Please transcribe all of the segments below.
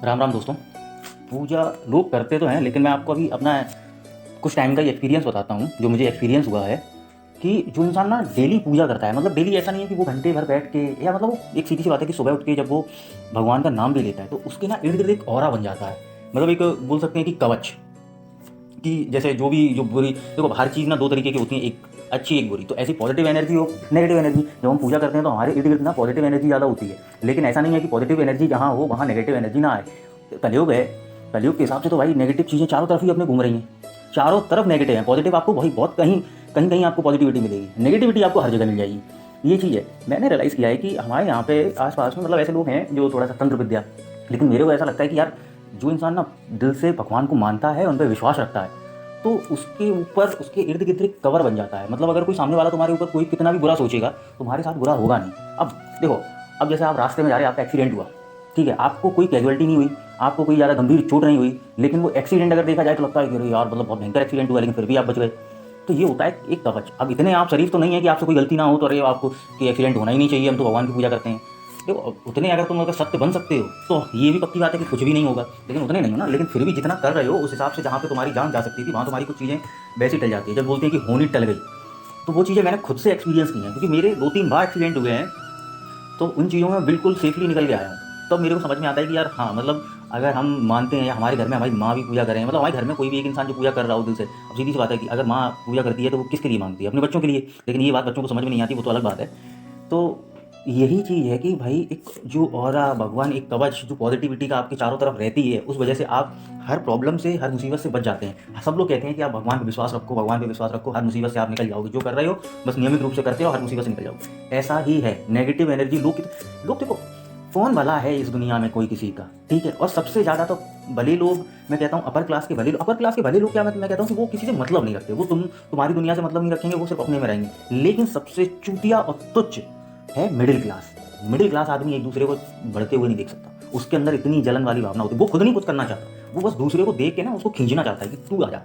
राम राम दोस्तों। पूजा लोग करते तो हैं, लेकिन मैं आपको अभी अपना कुछ टाइम का ही एक्सपीरियंस बताता हूँ जो मुझे एक्सपीरियंस हुआ है। कि जो इंसान ना डेली पूजा करता है, मतलब डेली ऐसा नहीं है कि वो घंटे भर बैठ के, या मतलब वो एक सीधी सी बात है कि सुबह उठ के जब वो भगवान का नाम भी लेता है तो उसके ना इर्द गिर्द एक ऑरा बन जाता है। मतलब एक बोल सकते हैं कि कवच, कि जैसे जो बुरी, देखो हर चीज़ ना दो तरीके की होती है, एक अच्छी एक बुरी। तो ऐसी पॉजिटिव एनर्जी हो, नेगेटिव एनर्जी। जब हम पूजा करते हैं तो हमारे इर्द गिर्द ना पॉजिटिव एनर्जी ज़्यादा होती है, लेकिन ऐसा नहीं है कि पॉजिटिव एनर्जी जहाँ हो वहाँ नेगेटिव एनर्जी ना आए। कलयुग है, कलयुग के हिसाब से तो भाई नेगेटिव चीज़ें चारों तरफ ही अपने घूम रही हैं, चारों तरफ नेगेटिव है। पॉजिटिव आपको वही बहुत कहीं कहीं कहीं आपको पॉजिटिविटी मिलेगी, नेगेटिविटी आपको हर जगह मिल जाएगी। ये चीज़ है। मैंने रियलाइज़ किया है कि हमारे यहाँ पे आसपास में मतलब ऐसे लोग हैं जो थोड़ा सा तंत्र विद्या, लेकिन मेरे को ऐसा लगता है कि यार जो इंसान ना दिल से भगवान को मानता है, उन पर विश्वास रखता है, तो उसके ऊपर उसके इर्द गिर्द एक कवर बन जाता है। मतलब अगर कोई सामने वाला तुम्हारे ऊपर कोई कितना भी बुरा सोचेगा, तुम्हारे साथ बुरा होगा नहीं। अब देखो, अब जैसे आप रास्ते में जा रहे हैं, आपका एक्सीडेंट हुआ, ठीक है, आपको कोई कैजुअलिटी नहीं हुई, आपको कोई ज़्यादा गंभीर चोट नहीं हुई, लेकिन वो एक्सीडेंट अगर देखा जाए तो लगता है कि अरे यार मतलब बहुत भयंकर एक्सीडेंट हुआ, लेकिन फिर भी आप बच गए। तो ये होता है एक कवच। अब इतने आप शरीफ तो नहीं है कि आपसे कोई गलती ना हो तो अरे आपको कि एक्सीडेंट होना ही नहीं चाहिए, हम तो भगवान की पूजा करते हैं। देखो उतने अगर तुम अगर सत्य बन सकते हो तो ये भी पक्की बात है कि कुछ भी नहीं होगा, लेकिन उतने नहीं हो ना। लेकिन फिर भी जितना कर रहे हो उस हिसाब से जहाँ पे तुम्हारी जान जा सकती थी वहाँ तुम्हारी कुछ चीज़ें वैसी टल जाती है। जब बोलते हैं कि होनी टल गई, तो वो चीज़ें मैंने खुद से एक्सपीरियंस की हैं, क्योंकि मेरे 2-3 बार एक्सीडेंट हुए हैं। तो उन चीज़ों में बिल्कुल सेफली निकल के आया हूँ। तब मेरे को समझ में आता है कि यार हाँ, मतलब अगर हम मानते हैं या हमारे घर में हमारी माँ भी पूजा करें, मतलब हमारे घर में कोई भी एक इंसान जो पूजा कर रहा हो दिल से, अब सीधी सी बात है कि अगर माँ पूजा करती है तो वो किसके लिए मांगती है? अपने बच्चों के लिए। लेकिन ये बात बच्चों को समझ में नहीं आती, वो तो अलग बात है। तो यही चीज़ है कि भाई एक जो ऑरा भगवान, एक कवच जो पॉजिटिविटी का आपके चारों तरफ रहती है, उस वजह से आप हर प्रॉब्लम से, हर मुसीबत से बच जाते हैं। सब लोग कहते हैं कि आप भगवान पे विश्वास रखो, भगवान पे विश्वास रखो, हर मुसीबत से आप निकल जाओगे। जो कर रहे हो बस नियमित रूप से करते हो, हर मुसीबत से निकल जाओगे। ऐसा ही है नेगेटिव एनर्जी। लोग देखो, कौन भला है इस दुनिया में कोई किसी का, ठीक है। और सबसे ज़्यादा तो भले लोग, मैं कहता हूँ अपर क्लास के भले लोग, अपर क्लास के भले लोग क्या, मैं कहता हूँ कि वो किसी से मतलब नहीं रखते, वो तुम्हारी दुनिया से मतलब नहीं रखेंगे, वो सिर्फ अपने में रहेंगे। लेकिन सबसे चूतिया और तुच्छ है मिडिल क्लास। मिडिल क्लास आदमी एक दूसरे को बढ़ते हुए नहीं देख सकता, उसके अंदर इतनी जलन वाली भावना होती है, वो खुद नहीं कुछ करना चाहता, वो बस दूसरे को देख के ना उसको खींचना चाहता है कि तू आ जा,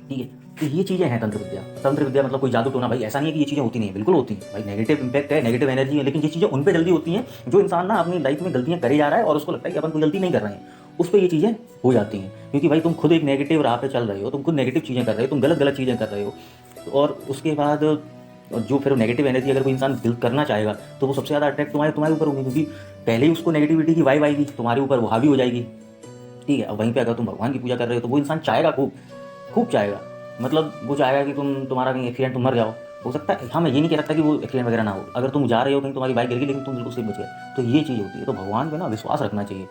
ठीक है। तो ये चीज़ें हैं तंत्र विद्या। तंत्र विद्या मतलब कोई जादू टोना, भाई ऐसा नहीं है कि ये चीज़ें होती नहीं है, बिल्कुल होती हैं भाई। नेगेटिव इंपैक्ट है, नेगेटिव एनर्जी है, लेकिन ये चीज़ें उन पे जल्दी होती हैं जो इंसान ना अपनी लाइफ में गलतियां करे जा रहा है और उसको लगता है कि अपन कोई गलती नहीं कर रहे हैं, उस पर ये चीज़ें हो जाती हैं। क्योंकि भाई तुम खुद एक नेगेटिव राह पे चल रहे हो, तुम खुद नेगेटिव चीज़ें कर रहे हो, तुम गलत गलत चीज़ें कर रहे हो, और उसके बाद जो फिर नेगेटिव एनर्जी अगर कोई इंसान बिल्ड करना चाहेगा तो वो सबसे ज़्यादा अट्रैक्ट तुम्हारे ऊपर होगी, क्योंकि पहले ही उसको नेगेटिविटी की वाइब आएगी, तुम्हारे ऊपर वो हावी हो जाएगी, ठीक है। अब वहीं पे अगर तुम भगवान की पूजा कर रहे हो तो वो इंसान चाहेगा, खूब खूब चाहेगा। मतलब वो चाहेगा कि तुम्हारा कहीं एक्सीडेंट, तुम मर जाओ। हो सकता है, हाँ, मैं ये नहीं कह सकता कि वो एक्सीडेंट वगैरह ना हो, अगर तुम जा रहे हो कहीं, तुम्हारी बाइक गिर गई लेकिन तुम बिल्कुल सेफ बच गए, तो ये चीज़ होती है। तो भगवान पे ना विश्वास रखना चाहिए।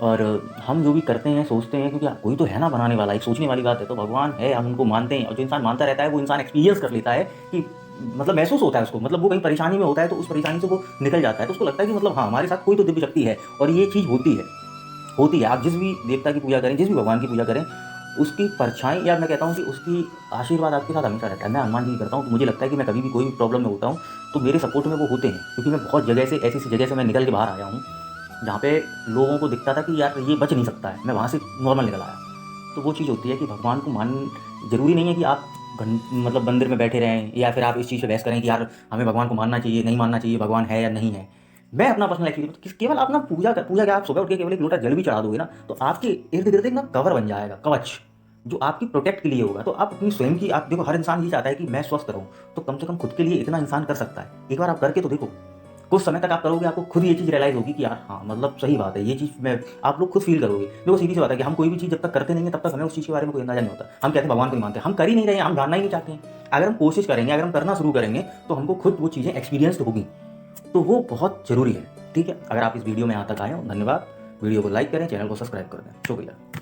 और हम जो भी करते हैं सोचते हैं, क्योंकि कोई तो है ना बनाने वाला, एक सोचने वाली बात है। तो भगवान है, हम उनको मानते हैं, और जो इंसान मानता रहता है वो इंसान एक्सपीरियंस कर लेता है कि मतलब महसूस होता है उसको, मतलब वो कहीं परेशानी में होता है तो उस परेशानी से वो निकल जाता है, तो उसको लगता है कि मतलब हाँ, हमारे साथ कोई तो दिव्य शक्ति है। और ये चीज़ होती है। आप जिस भी देवता की पूजा करें, जिस भी भगवान की पूजा करें, उसकी परछाई, या मैं कहता हूँ कि उसकी आशीर्वाद आपके साथ हमेशा रहता है। मैं हनुमान जी की करता हूँ तो मुझे लगता है कि मैं कभी भी कोई भी प्रॉब्लम में होता हूँ तो मेरे सपोर्ट में वो होते हैं, क्योंकि मैं बहुत जगह से, ऐसी सी जगह से मैं निकल के बाहर आया हूँ जहाँ पे लोगों को दिखता था कि यार ये बच नहीं सकता है, मैं वहाँ से नॉर्मल निकल आया। तो वो चीज़ होती है कि भगवान को मान, ज़रूरी नहीं है कि आप मतलब मंदिर में बैठे रहें, या फिर आप इस चीज़ पे बहस करें कि यार हमें भगवान को मानना चाहिए, नहीं मानना चाहिए, भगवान है या नहीं है। मैं अपना पर्सनल एक्सपीरियंस, केवल आप ना पूजा क्या, आप सुबह उठ के केवल एक लोटा जल भी चढ़ा दोगे ना, तो आपके इर्द गिर्द एक ना कवर बन जाएगा, कवच, जो आपकी प्रोटेक्ट के लिए होगा। तो आप अपनी स्वयं की, आप देखो हर इंसान ये चाहता है कि मैं स्वस्थ रहूं, तो कम से कम खुद के लिए इतना इंसान कर सकता है। एक बार आप करके तो देखो, कुछ समय तक आप करोगे, आपको खुद ये चीज़ रियलाइज़ होगी कि यार हाँ, मतलब सही बात है, ये चीज़ मैं, आप लोग खुद फील करोगे। देखो सीधी सी बात है कि हम कोई भी चीज़ जब तक करते नहीं है तब तक हमें उस चीज़ के बारे में कोई अंदाजा नहीं होता। हम कहते हैं भगवान को नहीं मानते, हम कर ही नहीं रहे हैं, हम जानना ही नहीं चाहते हैं। अगर हम कोशिश करेंगे, अगर हम करना शुरू करेंगे तो हमको खुद वो चीज़ें एक्सपीरियंस होगी, तो वो बहुत ज़रूरी है, ठीक है। अगर आप इस वीडियो में यहाँ तक आए हो, धन्यवाद। वीडियो को लाइक करें, चैनल को सब्सक्राइब कर दें, शुक्रिया।